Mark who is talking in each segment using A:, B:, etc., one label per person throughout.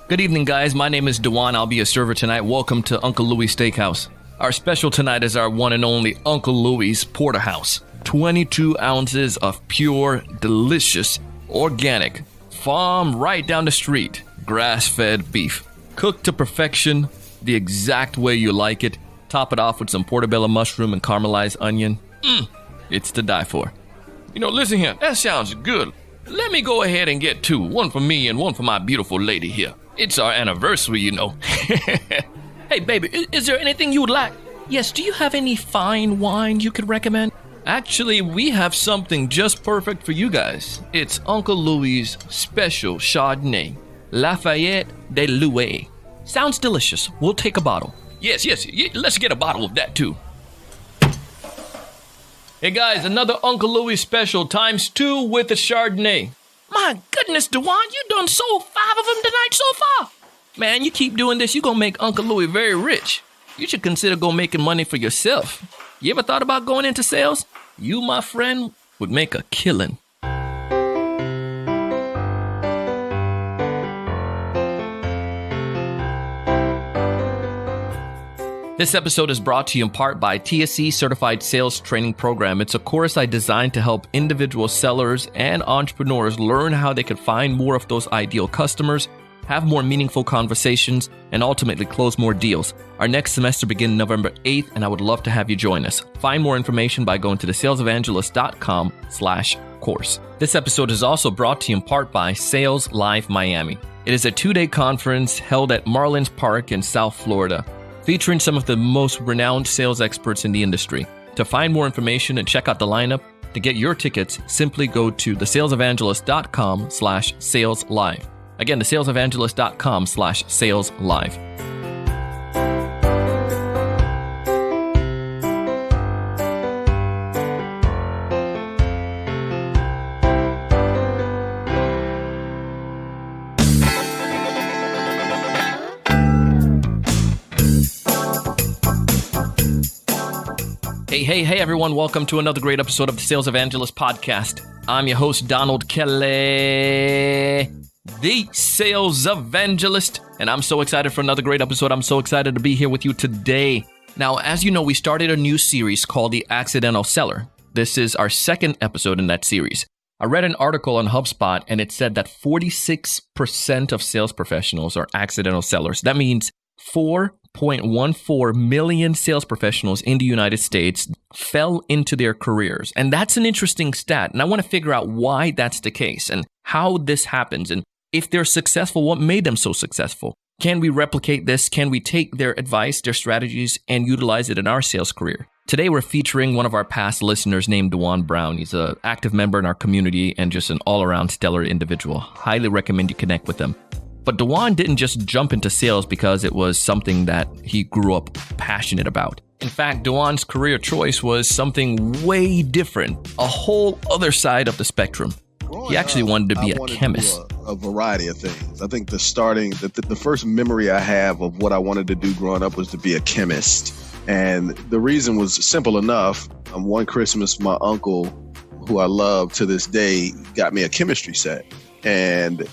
A: Good evening, guys. My name is DeJuan. I'll be a server tonight. Welcome to Uncle Louie's Steakhouse. Our special tonight is our one and only Uncle Louie's Porterhouse. 22 ounces of pure, delicious, organic, farm right down the street, grass-fed beef. Cooked to perfection, the exact way you like it. Top it off with some portobello mushroom and caramelized onion. It's to die for. Listen here. That sounds good. Let me go ahead and get two. One for me and one for my beautiful lady here. It's our anniversary, Hey, baby, is there anything you would like? Yes, do you have any fine wine you could recommend? Actually, we have something just perfect for you guys. It's Uncle Louie's special Chardonnay, Lafayette de Louis. Sounds delicious. We'll take a bottle. Yes, let's get a bottle of that too. Hey guys, another Uncle Louie special ×2 with the Chardonnay. My goodness, DeJuan, you done sold 5 of them tonight so far. Man, you keep doing this, you're gonna make Uncle Louie very rich. You should consider making money for yourself. You ever thought about going into sales? You, my friend, would make a killing. This episode is brought to you in part by TSE Certified Sales Training Program. It's a course I designed to help individual sellers and entrepreneurs learn how they could find more of those ideal customers, have more meaningful conversations, and ultimately close more deals. Our next semester begins November 8th, and I would love to have you join us. Find more information by going to thesalesevangelist.com/course. This episode is also brought to you in part by Sales Live Miami. It is a 2-day conference held at Marlins Park in South Florida, featuring some of the most renowned sales experts in the industry. To find more information and check out the lineup, to get your tickets, simply go to thesalesevangelist.com/saleslive. Again, thesalesevangelist.com/saleslive. Hey, everyone. Welcome to another great episode of the Sales Evangelist Podcast. I'm your host, Donald Kelly, the Sales Evangelist, and I'm so excited for another great episode. I'm so excited to be here with you today. Now, as you know, we started a new series called The Accidental Seller. This is our second episode in that series. I read an article on HubSpot, and it said that 46% of sales professionals are accidental sellers. That means 4.14 million sales professionals in the United States fell into their careers. And that's an interesting stat. And I want to figure out why that's the case and how this happens. And if they're successful, what made them so successful? Can we replicate this? Can we take their advice, their strategies, and utilize it in our sales career? Today, we're featuring one of our past listeners named DeJuan Brown. He's an active member in our community and just an all-around stellar individual. Highly recommend you connect with him. But DeJuan didn't just jump into sales because it was something that he grew up passionate about. In fact, DeJuan's career choice was something way different, a whole other side of the spectrum. He actually wanted to be a chemist.
B: A variety of things. I think the first memory I have of what I wanted to do growing up was to be a chemist. And the reason was simple enough. One Christmas, my uncle, who I love to this day, got me a chemistry set. And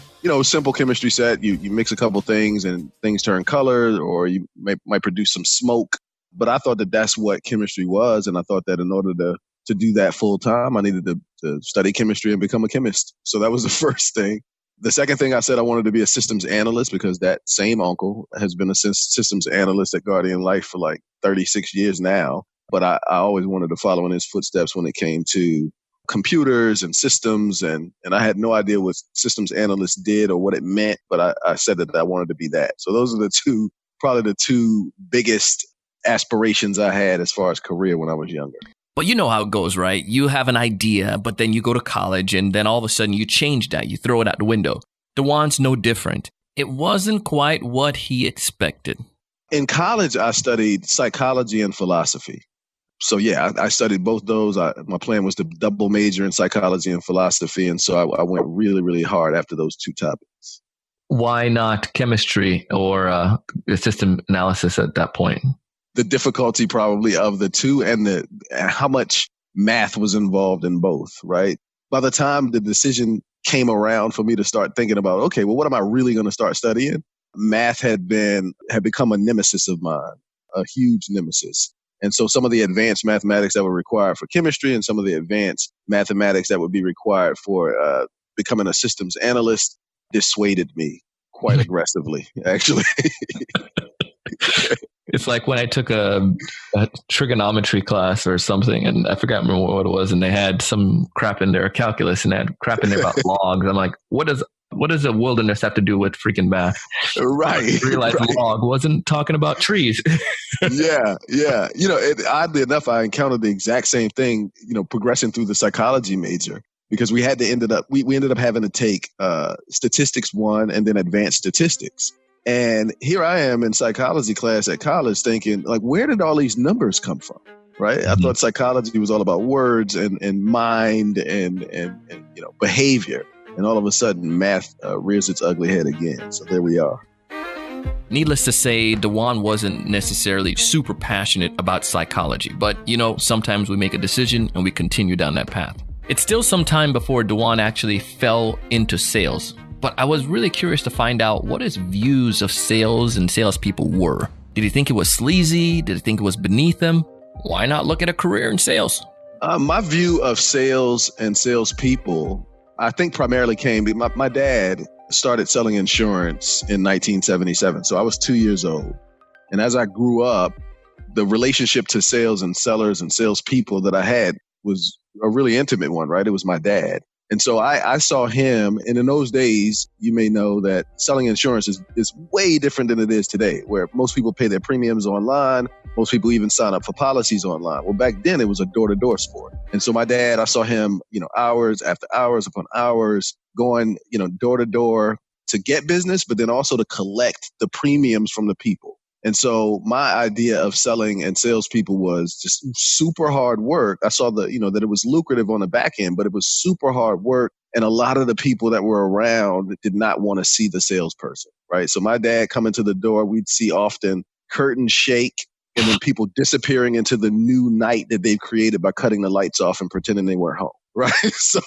B: simple chemistry set, you mix a couple things and things turn color, or you might produce some smoke. But I thought that that's what chemistry was. And I thought that in order to do that full time, I needed to study chemistry and become a chemist. So that was the first thing. The second thing I said, I wanted to be a systems analyst because that same uncle has been a systems analyst at Guardian Life for like 36 years now. But I always wanted to follow in his footsteps when it came to computers and systems, and I had no idea what systems analyst did or what it meant, but I said that I wanted to be that. So those are probably the two biggest aspirations I had as far as career when I was younger.
A: But you know how it goes, right? You have an idea, but then you go to college, and then all of a sudden you change that. You throw it out the window. DeJuan's no different. It wasn't quite what he expected.
B: In college, I studied psychology and philosophy. So yeah, I studied both those. My plan was to double major in psychology and philosophy. And so I went really, really hard after those two topics.
A: Why not chemistry or system analysis at that point?
B: The difficulty probably of the two and how much math was involved in both, right? By the time the decision came around for me to start thinking about, okay, well, what am I really going to start studying? math had become a nemesis of mine, a huge nemesis. And so some of the advanced mathematics that were required for chemistry and some of the advanced mathematics that would be required for becoming a systems analyst dissuaded me quite aggressively, actually.
A: It's like when I took a trigonometry class or something, and I forgot what it was, and they had some crap in there, calculus, and they had crap in there about logs. I'm like, what does a wilderness have to do with freaking math?
B: Right.
A: I realized
B: right.
A: log wasn't talking about trees.
B: Yeah. Oddly enough, I encountered the exact same thing, progressing through the psychology major, because we ended up having to take statistics 1 and then advanced statistics. And here I am in psychology class at college thinking, like, where did all these numbers come from? Right. Mm-hmm. I thought psychology was all about words and mind and behavior. And all of a sudden, math rears its ugly head again. So there we are.
A: Needless to say, DeJuan wasn't necessarily super passionate about psychology. But, sometimes we make a decision and we continue down that path. It's still some time before DeJuan actually fell into sales. But I was really curious to find out what his views of sales and salespeople were. Did he think it was sleazy? Did he think it was beneath him? Why not look at a career in sales?
B: My view of sales and salespeople, I think primarily came, my dad started selling insurance in 1977. So I was 2 years old. And as I grew up, the relationship to sales and sellers and salespeople that I had was a really intimate one, right? It was my dad. And so I saw him, and in those days, you may know that selling insurance is way different than it is today, where most people pay their premiums online. Most people even sign up for policies online. Well, back then it was a door-to-door sport. And so my dad, I saw him, hours after hours upon hours going, door to door to get business, but then also to collect the premiums from the people. And so my idea of selling and salespeople was just super hard work. I saw that it was lucrative on the back end, but it was super hard work. And a lot of the people that were around did not want to see the salesperson, right? So my dad coming to the door, we'd see often curtains shake and then people disappearing into the new night that they've created by cutting the lights off and pretending they weren't home, right? So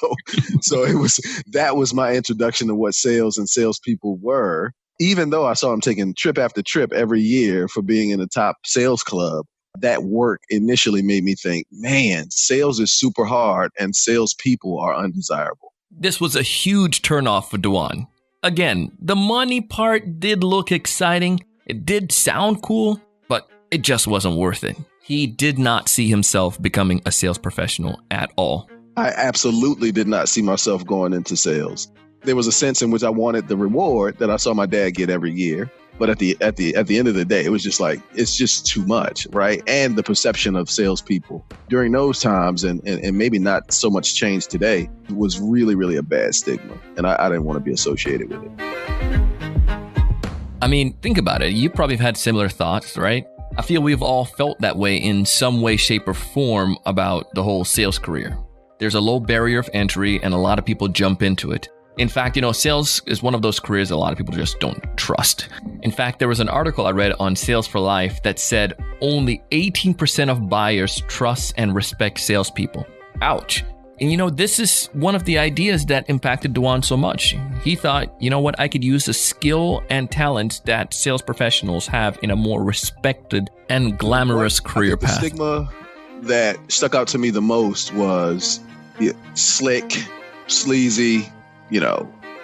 B: that was my introduction to what sales and salespeople were. Even though I saw him taking trip after trip every year for being in the top sales club, that work initially made me think, man, sales is super hard and salespeople are undesirable.
A: This was a huge turnoff for DeJuan. Again, the money part did look exciting. It did sound cool, but it just wasn't worth it. He did not see himself becoming a sales professional at all.
B: I absolutely did not see myself going into sales. There was a sense in which I wanted the reward that I saw my dad get every year. But at the end of the day, it was just like, it's just too much, right? And the perception of salespeople during those times, and maybe not so much change today, was really, really a bad stigma. And I didn't want to be associated with it.
A: I mean, think about it. You probably have had similar thoughts, right? I feel we've all felt that way in some way, shape, or form about the whole sales career. There's a low barrier of entry and a lot of people jump into it. In fact, sales is one of those careers a lot of people just don't trust. In fact, there was an article I read on Sales for Life that said only 18% of buyers trust and respect salespeople. Ouch. And this is one of the ideas that impacted DeJuan so much. He thought, I could use the skill and talent that sales professionals have in a more respected and glamorous career path.
B: The stigma that stuck out to me the most was slick, sleazy,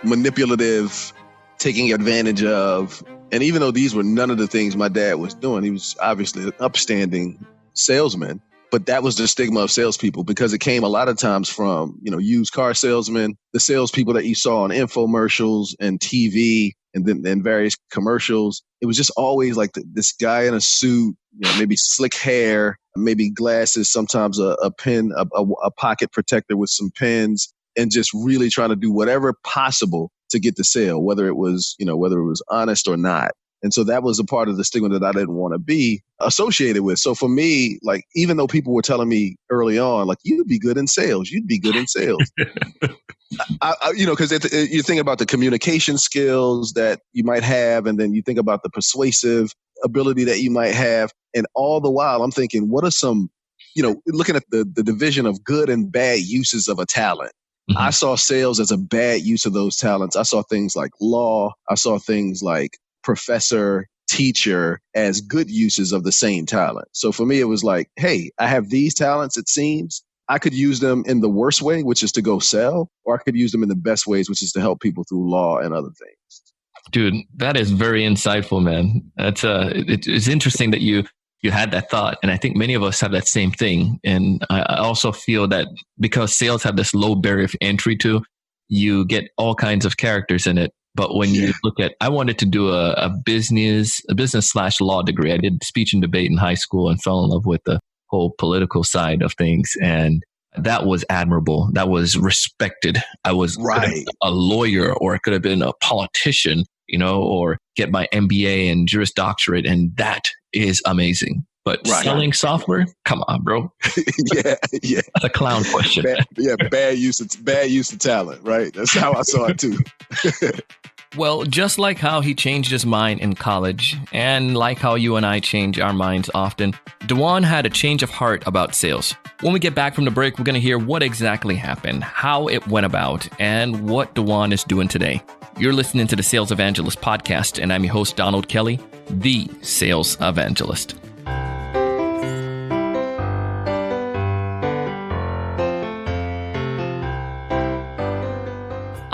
B: manipulative, taking advantage of. And even though these were none of the things my dad was doing, he was obviously an upstanding salesman. But that was the stigma of salespeople, because it came a lot of times from, used car salesmen, the salespeople that you saw on infomercials and TV and then various commercials. It was just always like this guy in a suit, maybe slick hair, maybe glasses, sometimes a pen, a pocket protector with some pens, and just really trying to do whatever possible to get the sale, whether it was honest or not. And so that was a part of the stigma that I didn't want to be associated with. So for me, like, even though people were telling me early on, like, you'd be good in sales, because you think about the communication skills that you might have, and then you think about the persuasive ability that you might have. And all the while I'm thinking, what are some, looking at the division of good and bad uses of a talent. Mm-hmm. I saw sales as a bad use of those talents. I saw things like law. I saw things like professor, teacher as good uses of the same talent. So for me, it was like, hey, I have these talents, it seems. I could use them in the worst way, which is to go sell, or I could use them in the best ways, which is to help people through law and other things.
A: Dude, that is very insightful, man. That's it's interesting that you had that thought, and I think many of us have that same thing. And I also feel that because sales have this low barrier of entry to, you get all kinds of characters in it. But when you look at, I wanted to do a business/law degree. I did speech and debate in high school and fell in love with the whole political side of things. And that was admirable. That was respected. I was a lawyer, or I could have been a politician, or get my MBA and Juris Doctorate. And that is amazing. But selling software, come on, bro.
B: Yeah.
A: That's a clown question.
B: Bad use of talent, right? That's how I saw it too.
A: Well, just like how he changed his mind in college, and like how you and I change our minds often, DeJuan had a change of heart about sales. When we get back from the break, we're going to hear what exactly happened, how it went about, and what DeJuan is doing today. You're listening to the Sales Evangelist podcast, and I'm your host, Donald Kelly, the Sales Evangelist.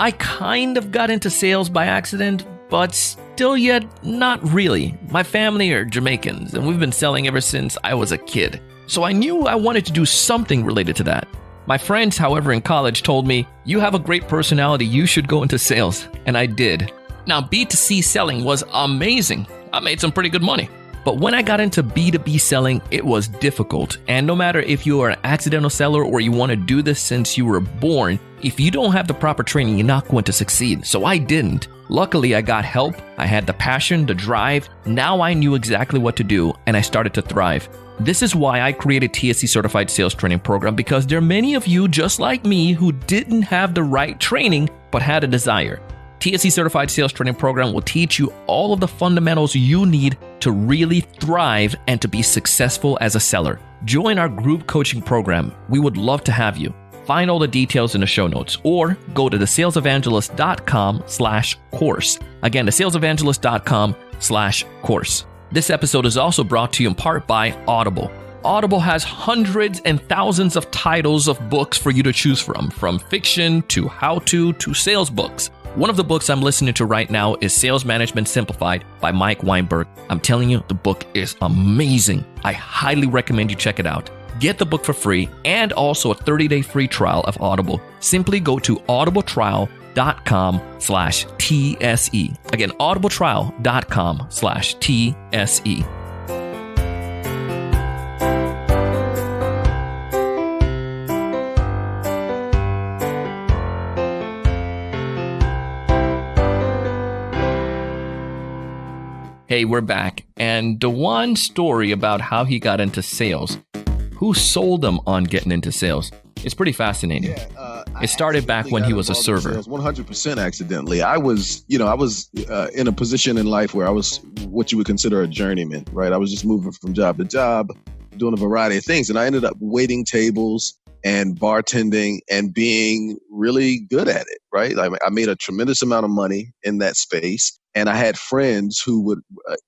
A: I kind of got into sales by accident, but still yet not really. My family are Jamaicans, and we've been selling ever since I was a kid. So I knew I wanted to do something related to that. My friends, however, in college told me, you have a great personality, you should go into sales. And I did. Now, B2C selling was amazing. I made some pretty good money. But when I got into B2B selling, it was difficult. And no matter if you are an accidental seller or you want to do this since you were born, if you don't have the proper training, you're not going to succeed. So I didn't. Luckily, I got help. I had the passion, the drive. Now I knew exactly what to do, and I started to thrive. This is why I created TSE Certified Sales Training Program, because there are many of you just like me who didn't have the right training, but had a desire. TSE Certified Sales Training Program will teach you all of the fundamentals you need to really thrive and to be successful as a seller. Join our group coaching program. We would love to have you. Find all the details in the show notes, or go to thesalesevangelist.com/course. Again, thesalesevangelist.com/course. This episode is also brought to you in part by Audible. Audible has hundreds and thousands of titles of books for you to choose from fiction to how-to to sales books. One of the books I'm listening to right now is Sales Management Simplified by Mike Weinberg. I'm telling you, the book is amazing. I highly recommend you check it out. Get the book for free and also a 30-day free trial of Audible. Simply go to audibletrial.com/TSE. Again, audibletrial.com/TSE. Hey, we're back. And DeJuan's story about how he got into sales, who sold him on getting into sales, is pretty fascinating. It started back when he was a server.
B: 100% accidentally. I was in a position in life where I was what you would consider a journeyman, right? I was just moving from job to job, doing a variety of things. And I ended up waiting tables and bartending and being really good at it, right? I made a tremendous amount of money in that space. And I had friends who would,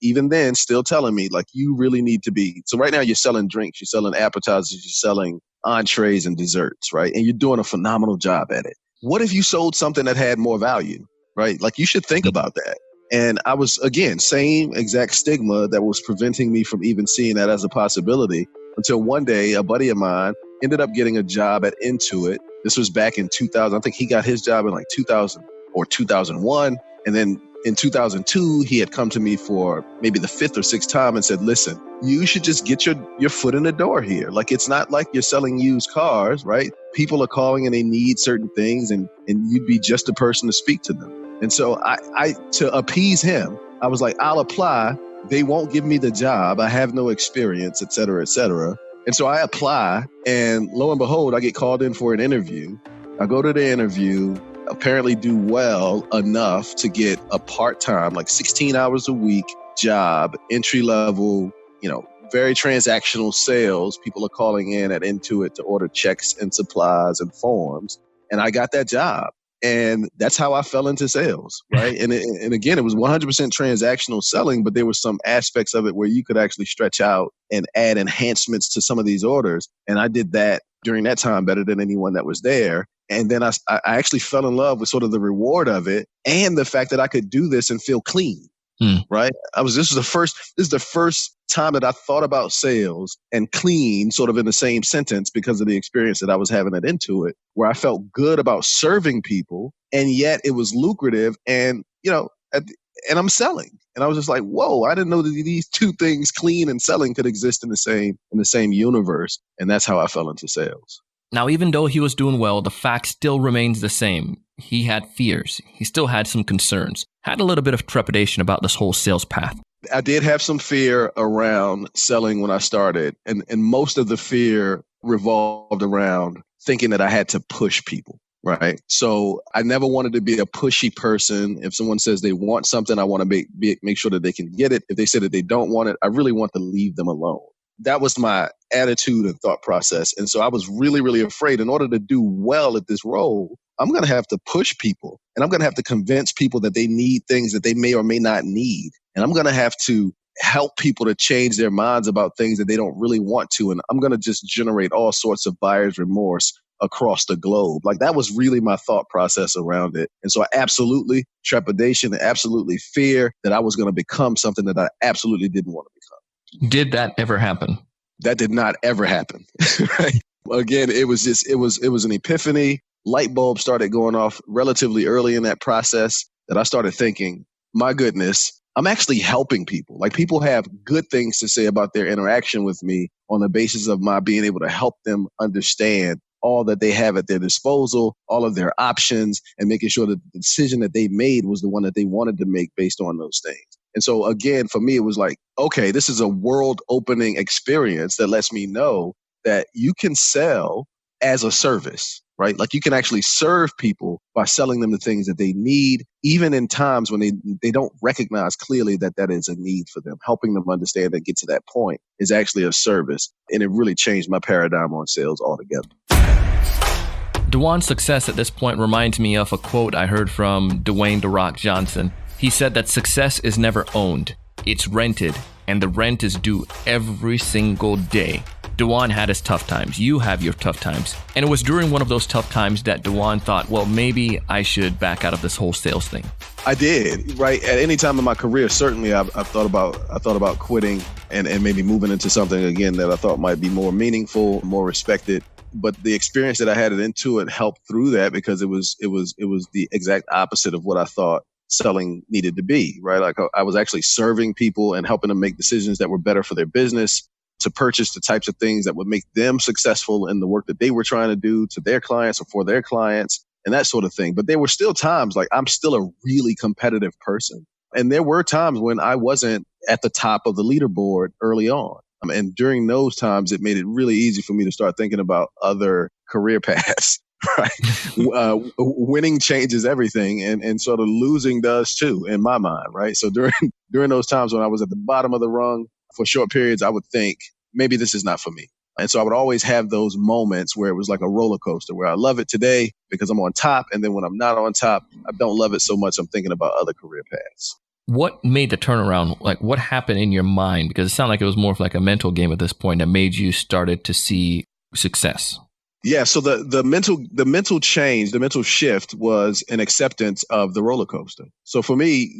B: even then, still telling me, like, you really need to be. So right now you're selling drinks, you're selling appetizers, you're selling entrees and desserts, right? And you're doing a phenomenal job at it. What if you sold something that had more value, right? Like, you should think about that. And I was, again, same exact stigma that was preventing me from even seeing that as a possibility, until one day a buddy of mine ended up getting a job at Intuit. This was back in 2000. I think he got his job in like 2000 or 2001. And then in 2002, he had come to me for maybe the fifth or sixth time and said, listen, you should just get your foot in the door here. Like, it's not like you're selling used cars, right? People are calling and they need certain things, and you'd be just the person to speak to them. And so I to appease him, I was like, I'll apply. They won't give me the job. I have no experience, et cetera, et cetera. And so I apply, and lo and behold, I get called in for an interview. I go to the interview, apparently do well enough to get a part-time, like 16 hours a week job, entry level, very transactional sales. People are calling in at Intuit to order checks and supplies and forms. And I got that job. And that's how I fell into sales, right? And again, it was 100% transactional selling, but there were some aspects of it where you could actually stretch out and add enhancements to some of these orders. And I did that during that time better than anyone that was there. And then I actually fell in love with sort of the reward of it and the fact that I could do this and feel clean. Right. This is the first time that I thought about sales and clean sort of in the same sentence because of the experience that I was having at Intuit, where I felt good about serving people and yet it was lucrative and, and I'm selling. And I was just like, whoa, I didn't know that these two things, clean and selling, could exist in the same universe. And that's how I fell into sales.
A: Now, even though he was doing well, the fact still remains the same. He had fears. He still had some concerns, had a little bit of trepidation about this whole sales path.
B: I did have some fear around selling when I started. And most of the fear revolved around thinking that I had to push people, right? So I never wanted to be a pushy person. If someone says they want something, I want to make sure that they can get it. If they say that they don't want it, I really want to leave them alone. That was my attitude and thought process. And so I was really, really afraid in order to do well at this role, I'm going to have to push people and I'm going to have to convince people that they need things that they may or may not need. And I'm going to have to help people to change their minds about things that they don't really want to. And I'm going to just generate all sorts of buyer's remorse across the globe. Like that was really my thought process around it. And so I absolutely trepidation, absolutely fear that I was going to become something that I absolutely didn't want to become.
A: Did that ever happen?
B: That did not ever happen. Right? Again, it was an epiphany. Light bulb started going off relatively early in that process that I started thinking, my goodness, I'm actually helping people. Like people have good things to say about their interaction with me on the basis of my being able to help them understand all that they have at their disposal, all of their options, and making sure that the decision that they made was the one that they wanted to make based on those things. And so again, for me, it was like, okay, this is a world opening experience that lets me know that you can sell as a service, right? Like you can actually serve people by selling them the things that they need, even in times when they don't recognize clearly that that is a need for them. Helping them understand and get to that point is actually a service. And it really changed my paradigm on sales altogether.
A: DeJuan's success at this point reminds me of a quote I heard from Dwayne "The Rock" Johnson. He said that success is never owned, it's rented, and the rent is due every single day. DeJuan had his tough times. You have your tough times. And it was during one of those tough times that DeJuan thought, well, maybe I should back out of this whole sales thing.
B: I did, right? At any time in my career, certainly I've thought about quitting and maybe moving into something again that I thought might be more meaningful, more respected. But the experience that I had at Intuit helped through that because it was the exact opposite of what I thought selling needed to be, right? Like I was actually serving people and helping them make decisions that were better for their business, to purchase the types of things that would make them successful in the work that they were trying to do to their clients or for their clients and that sort of thing. But there were still times like I'm still a really competitive person. And there were times when I wasn't at the top of the leaderboard early on. And during those times, it made it really easy for me to start thinking about other career paths. Right. Winning changes everything and sort of losing does too, in my mind. Right. So during those times when I was at the bottom of the rung for short periods, I would think maybe this is not for me. And so I would always have those moments where it was like a roller coaster where I love it today because I'm on top. And then when I'm not on top, I don't love it so much. I'm thinking about other career paths.
A: What made the turnaround? Like what happened in your mind? Because it sounded like it was more of like a mental game at this point that made you started to see success.
B: Yeah. So the mental change, the mental shift was an acceptance of the roller coaster. So for me,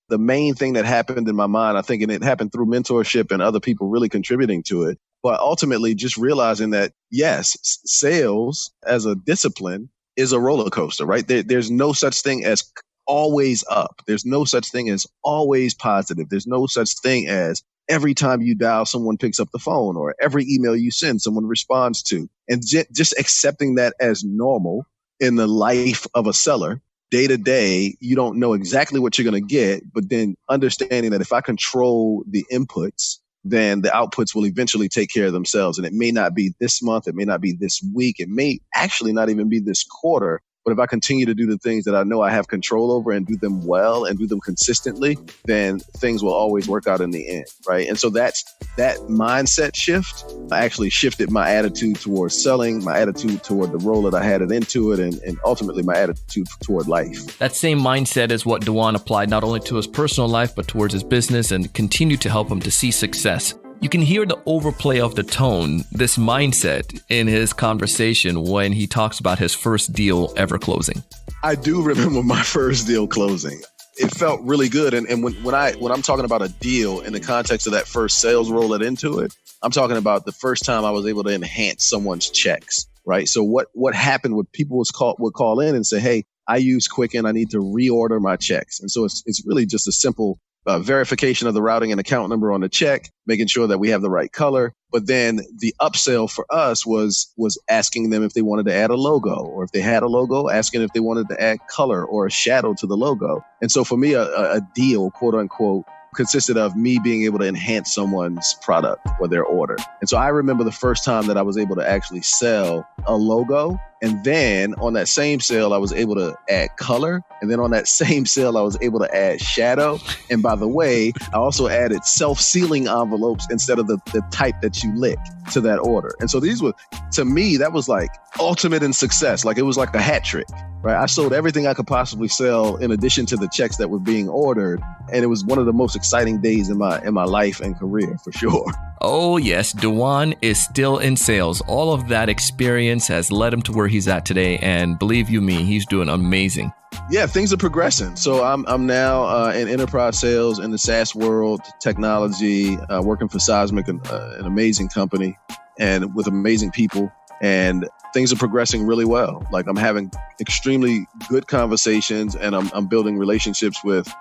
B: the main thing that happened in my mind, I think, and it happened through mentorship and other people really contributing to it, but ultimately just realizing that, yes, sales as a discipline is a roller coaster, right? There's no such thing as always up. There's no such thing as always positive. There's no such thing as every time you dial, someone picks up the phone, or every email you send, someone responds to. And just accepting that as normal in the life of a seller, day to day, you don't know exactly what you're going to get, but then understanding that if I control the inputs, then the outputs will eventually take care of themselves. And it may not be this month, it may not be this week, it may actually not even be this quarter, But if I continue to do the things that I know I have control over and do them well and do them consistently, then things will always work out in the end, right? And so that mindset shift actually shifted my attitude towards selling, my attitude toward the role that I had it into it, and ultimately my attitude toward life.
A: That same mindset is what DeJuan applied not only to his personal life, but towards his business, and continued to help him to see success. You can hear the overplay of the tone, this mindset, in his conversation when he talks about his first deal ever closing.
B: I do remember my first deal closing. It felt really good. And when I'm talking about a deal in the context of that first sales role at Intuit, I'm talking about the first time I was able to enhance someone's checks, right? So what happened when people would call in and say, hey, I use Quicken, I need to reorder my checks. And so it's really just a simple verification of the routing and account number on the check, making sure that we have the right color. But then the upsell for us was asking them if they wanted to add a logo, or if they had a logo, asking if they wanted to add color or a shadow to the logo. And so for me, a deal, quote unquote, consisted of me being able to enhance someone's product or their order. And so I remember the first time that I was able to actually sell a logo. And then on that same sale, I was able to add color. And then on that same sale, I was able to add shadow. And by the way, I also added self-sealing envelopes instead of the type that you lick to that order. And so these were, to me, that was like ultimate in success. Like it was like a hat trick, right? I sold everything I could possibly sell in addition to the checks that were being ordered. And it was one of the most exciting days in my life and career, for sure.
A: Oh yes, DeJuan is still in sales. All of that experience has led him to where he's at today. And believe you me, he's doing amazing.
B: Yeah, things are progressing. So I'm now in enterprise sales in the SaaS world, technology, working for Seismic, an amazing company, and with amazing people. And things are progressing really well. Like I'm having extremely good conversations, and I'm building relationships with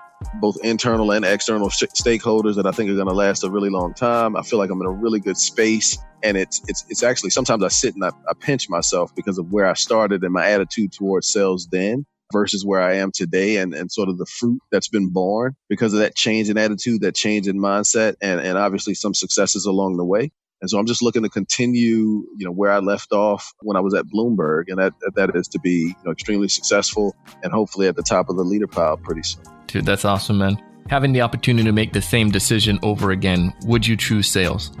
B: both internal and external stakeholders that I think are going to last a really long time. I feel like I'm in a really good space, and it's actually, sometimes I sit and I pinch myself because of where I started and my attitude towards sales then versus where I am today, and sort of the fruit that's been born because of that change in attitude, that change in mindset, and obviously some successes along the way. And so I'm just looking to continue, where I left off when I was at Bloomberg, and that is to be extremely successful and hopefully at the top of the leader pile pretty soon.
A: Dude, that's awesome, man. Having the opportunity to make the same decision over again, would you choose sales?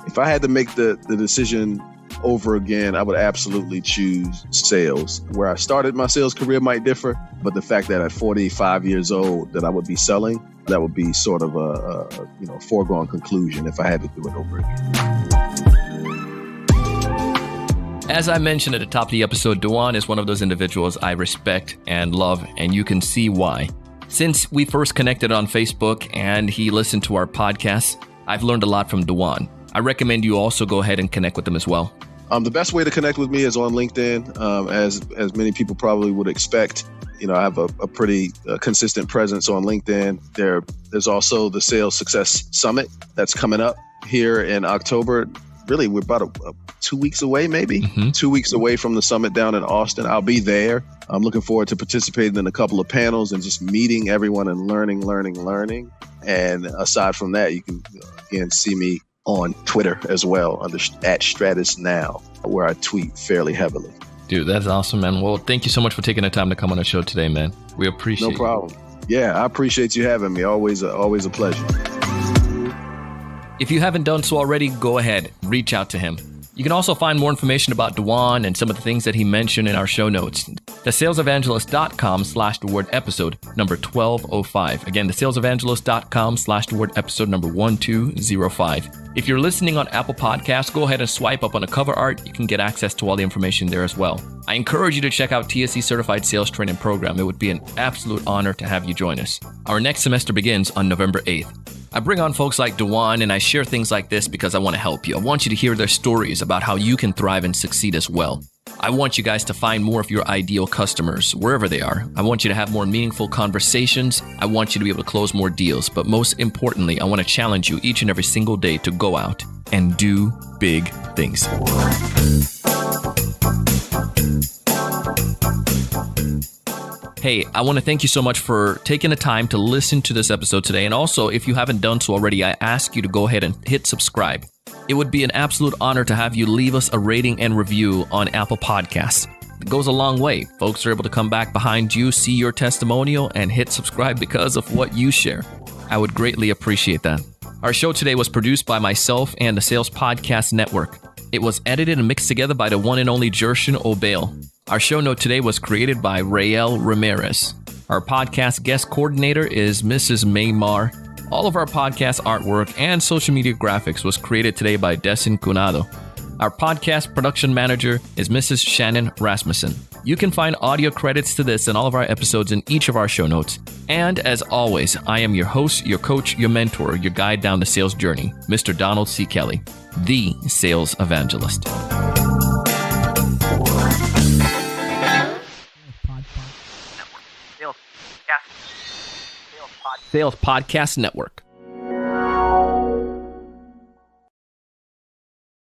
B: If I had to make the decision over again, I would absolutely choose sales. Where I started my sales career might differ, but the fact that at 45 years old that I would be selling, that would be sort of a foregone conclusion if I had to do it over again.
A: As I mentioned at the top of the episode, DeJuan is one of those individuals I respect and love, and you can see why. Since we first connected on Facebook and he listened to our podcast, I've learned a lot from DeJuan. I recommend you also go ahead and connect with him as well.
B: The best way to connect with me is on LinkedIn, as many people probably would expect. I have a pretty consistent presence on LinkedIn. There's also the Sales Success Summit that's coming up here in October. Really, we're about 2 weeks away, maybe 2 weeks away from the summit down in Austin. I'll be there. I'm looking forward to participating in a couple of panels and just meeting everyone and learning. And aside from that, you can again see me on Twitter as well under @StratusNow, where I tweet fairly heavily.
A: Dude, that's awesome, man. Well, thank you so much for taking the time to come on the show today, man. We appreciate it.
B: No problem. Yeah, I appreciate you having me. Always a pleasure.
A: If you haven't done so already, go ahead, reach out to him. You can also find more information about DeJuan and some of the things that he mentioned in our show notes. TheSalesEvangelist.com/the-word episode number 1205. Again, TheSalesEvangelist.com/the-word episode number 1205. If you're listening on Apple Podcasts, go ahead and swipe up on the cover art. You can get access to all the information there as well. I encourage you to check out TSE Certified Sales Training Program. It would be an absolute honor to have you join us. Our next semester begins on November 8th. I bring on folks like DeJuan, and I share things like this because I want to help you. I want you to hear their stories about how you can thrive and succeed as well. I want you guys to find more of your ideal customers, wherever they are. I want you to have more meaningful conversations. I want you to be able to close more deals. But most importantly, I want to challenge you each and every single day to go out and do big things. Hey, I want to thank you so much for taking the time to listen to this episode today. And also, if you haven't done so already, I ask you to go ahead and hit subscribe. It would be an absolute honor to have you leave us a rating and review on Apple Podcasts. It goes a long way. Folks are able to come back behind you, see your testimonial, and hit subscribe because of what you share. I would greatly appreciate that. Our show today was produced by myself and the Sales Podcast Network. It was edited and mixed together by the one and only Jershon O'Bale. Our show note today was created by Rael Ramirez. Our podcast guest coordinator is Mrs. Maymar. All of our podcast artwork and social media graphics was created today by Desin Cunado. Our podcast production manager is Mrs. Shannon Rasmussen. You can find audio credits to this and all of our episodes in each of our show notes. And as always, I am your host, your coach, your mentor, your guide down the sales journey, Mr. Donald C. Kelly, the Sales Evangelist. Sales Podcast Network.